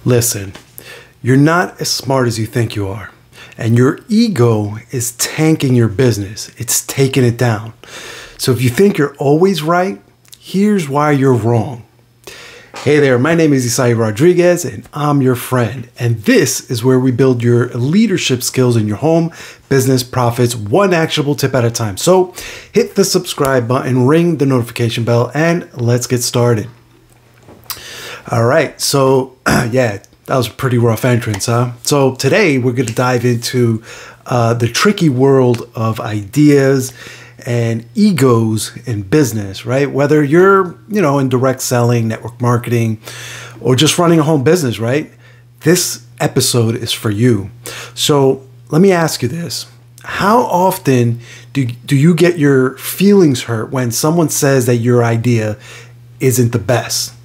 Listen, you're not as smart as you think you are, and your ego is tanking your business. It's taking it down. So if you think you're always right, here's why you're wrong. Hey there, my name is Isai Rodriguez, and I'm your friend. And this is where we build your leadership skills in your home, business, profits, one actionable tip at a time. So hit the subscribe button, ring the notification bell, and let's get started. All right, so yeah, that was a pretty rough entrance, huh? So today we're going to dive into the tricky world of ideas and egos in business, right? Whether you're, in direct selling, network marketing, or just running a home business, right? This episode is for you. So let me ask you this. How often do you get your feelings hurt when someone says that your idea isn't the best?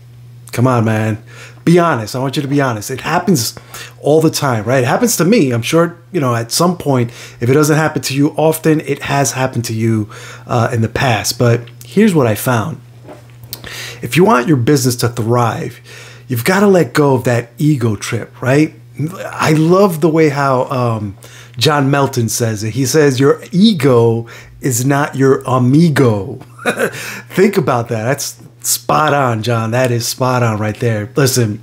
Come on, man. Be honest. I want you to be honest. It happens all the time, right? It happens to me. I'm sure, at some point, if it doesn't happen to you often, it has happened to you in the past. But here's what I found. If you want your business to thrive, you've got to let go of that ego trip, right? I love the way how John Melton says it. He says, your ego is not your amigo. Think about that. That's spot on, John. That is spot on right there. Listen,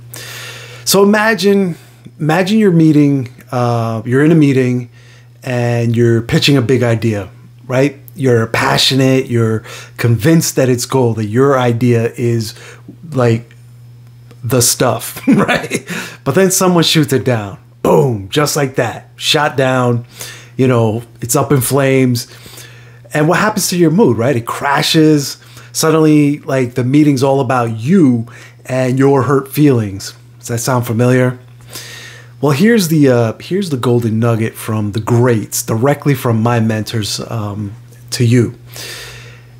so imagine you're you're in a meeting and you're pitching a big idea, right? You're passionate, you're convinced that it's gold, that your idea is like the stuff, right? But then someone shoots it down. Boom, just like that. Shot down, it's up in flames. And what happens to your mood, right? It crashes. Suddenly, like, the meeting's all about you and your hurt feelings. Does that sound familiar? Well, here's the golden nugget from the greats, directly from my mentors to you.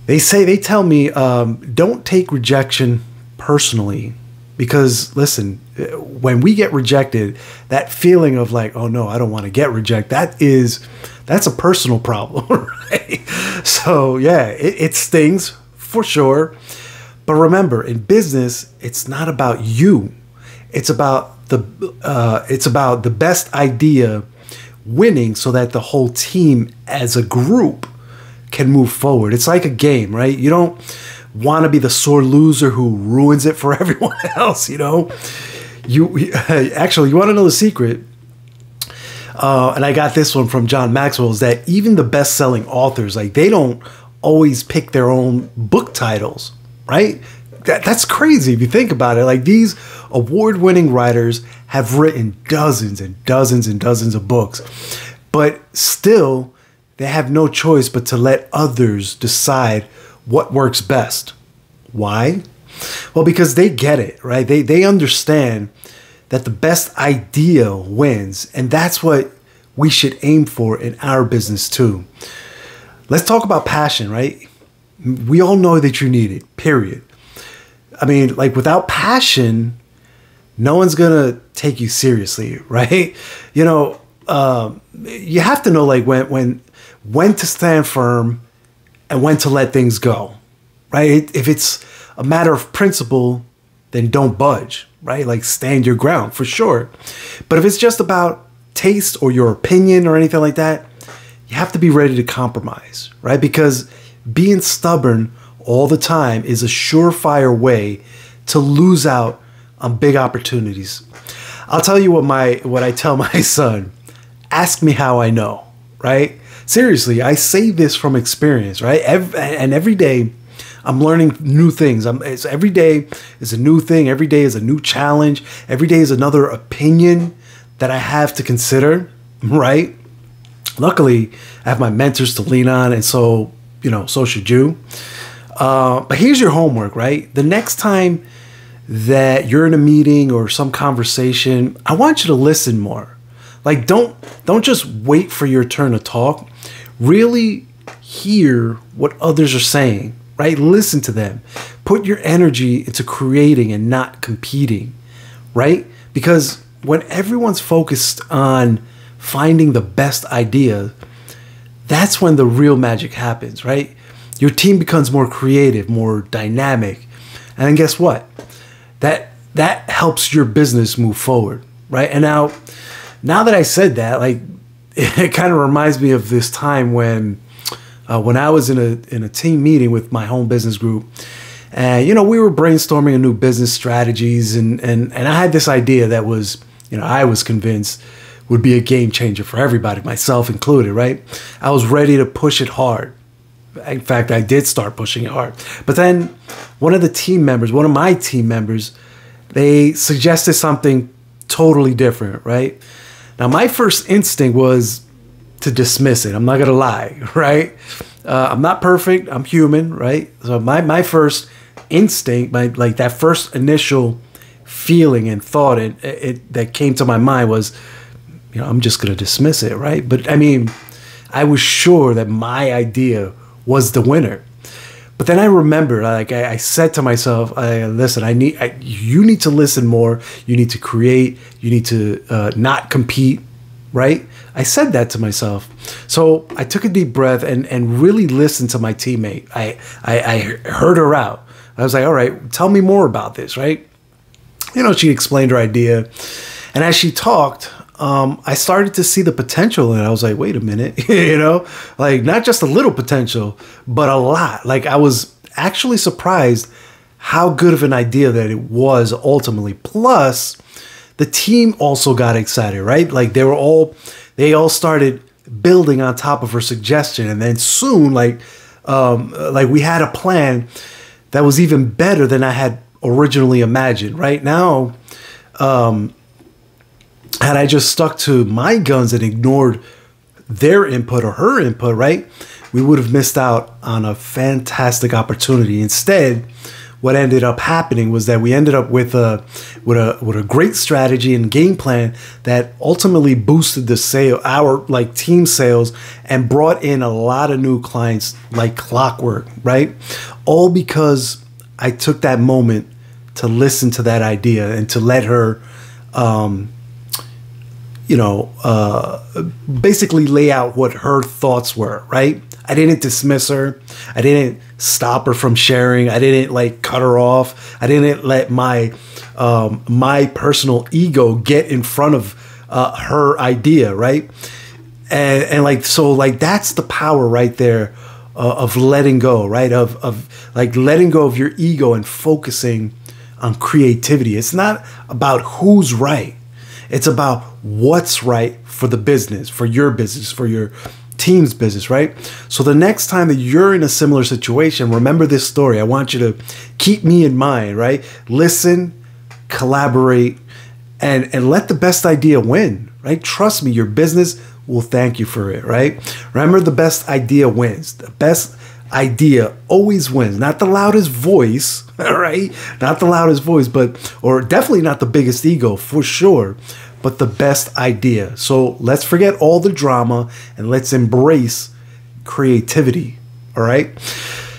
They tell me, don't take rejection personally, because listen, when we get rejected, that feeling of like, oh no, I don't want to get rejected, that's a personal problem, right? So yeah, it stings. For sure. But remember, in business, it's not about you. It's about the best idea winning so that the whole team as a group can move forward. It's like a game, right? You don't want to be the sore loser who ruins it for everyone else, You actually, you want to know the secret? And I got this one from John Maxwell, is that even the best-selling authors, like, they don't always pick their own book titles, right? That's crazy if you think about it. Like, these award-winning writers have written dozens and dozens and dozens of books, but still they have no choice but to let others decide what works best. Why? Well, because they get it, right? They understand that the best idea wins, and that's what we should aim for in our business too. Let's talk about passion, right? We all know that you need it, period. I mean, like, without passion, no one's gonna take you seriously, right? You have to know, like, when to stand firm and when to let things go, right? If it's a matter of principle, then don't budge, right? Like, stand your ground for sure. But if it's just about taste or your opinion or anything like that, you have to be ready to compromise, right? Because being stubborn all the time is a surefire way to lose out on big opportunities. I'll tell you what I tell my son. Ask me how I know, right? Seriously, I say this from experience, right? Every day I'm learning new things. Every day is a new thing. Every day is a new challenge. Every day is another opinion that I have to consider, right? Luckily, I have my mentors to lean on, and so should you. But here's your homework, right? The next time that you're in a meeting or some conversation, I want you to listen more. Like, don't just wait for your turn to talk. Really hear what others are saying, right? Listen to them. Put your energy into creating and not competing, right? Because when everyone's focused on finding the best idea, that's when the real magic happens, right? Your team becomes more creative, more dynamic. And then guess what? That that helps your business move forward, right? And now that I said that, like, it kind of reminds me of this time when I was in a team meeting with my home business group, and we were brainstorming a new business strategies, and I had this idea that was, I was convinced would be a game changer for everybody, myself included, right? I was ready to push it hard. In fact, I did start pushing it hard. But then one of my team members, they suggested something totally different, right? Now, my first instinct was to dismiss it. I'm not going to lie, right? I'm not perfect. I'm human, right? So my first instinct, like that first initial feeling and thought that came to my mind was, I'm just going to dismiss it, right? But I mean, I was sure that my idea was the winner. But then I remember, like, I said to myself, listen, you need to listen more. You need to create. You need to not compete, right? I said that to myself. So I took a deep breath and really listened to my teammate. I heard her out. I was like, all right, tell me more about this, right? She explained her idea. And as she talked, I started to see the potential, and I was like, wait a minute, like, not just a little potential, but a lot. Like, I was actually surprised how good of an idea that it was ultimately. Plus, the team also got excited, right? Like, they all started building on top of her suggestion. And then soon, like we had a plan that was even better than I had originally imagined. Right now, had I just stuck to my guns and ignored their input or her input, right, we would have missed out on a fantastic opportunity. Instead, what ended up happening was that we ended up with a great strategy and game plan that ultimately boosted our team sales and brought in a lot of new clients like clockwork, right? All because I took that moment to listen to that idea and to let her basically lay out what her thoughts were, right? I didn't dismiss her. I didn't stop her from sharing. I didn't cut her off. I didn't let my personal ego get in front of her idea, right? And so that's the power right there of letting go, right? Of letting go of your ego and focusing on creativity. It's not about who's right. It's about what's right for the business, for your business, for your team's business, right? So the next time that you're in a similar situation, remember this story. I want you to keep me in mind, right? Listen, collaborate, and let the best idea win, right? Trust me, your business will thank you for it, right? Remember, the best idea wins. The best idea always wins. Not the loudest voice, all right? Not the loudest voice, or definitely not the biggest ego, for sure, but the best idea. So let's forget all the drama and let's embrace creativity, all right?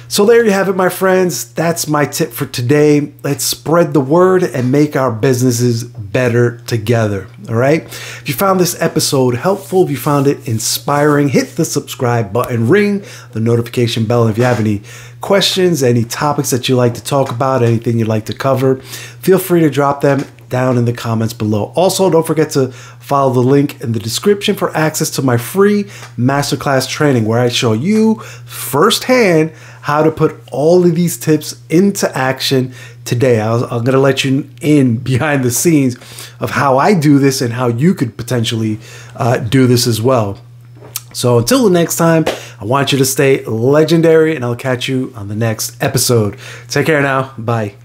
So there you have it, my friends. That's my tip for today. Let's spread the word and make our businesses better together, all right? If you found this episode helpful, if you found it inspiring, hit the subscribe button, ring the notification bell. And if you have any questions, any topics that you'd like to talk about, anything you'd like to cover, feel free to drop them down in the comments below. Also, don't forget to follow the link in the description for access to my free masterclass training, where I show you firsthand how to put all of these tips into action today. I'm going to let you in behind the scenes of how I do this and how you could potentially do this as well. So until the next time, I want you to stay legendary, and I'll catch you on the next episode. Take care now. Bye.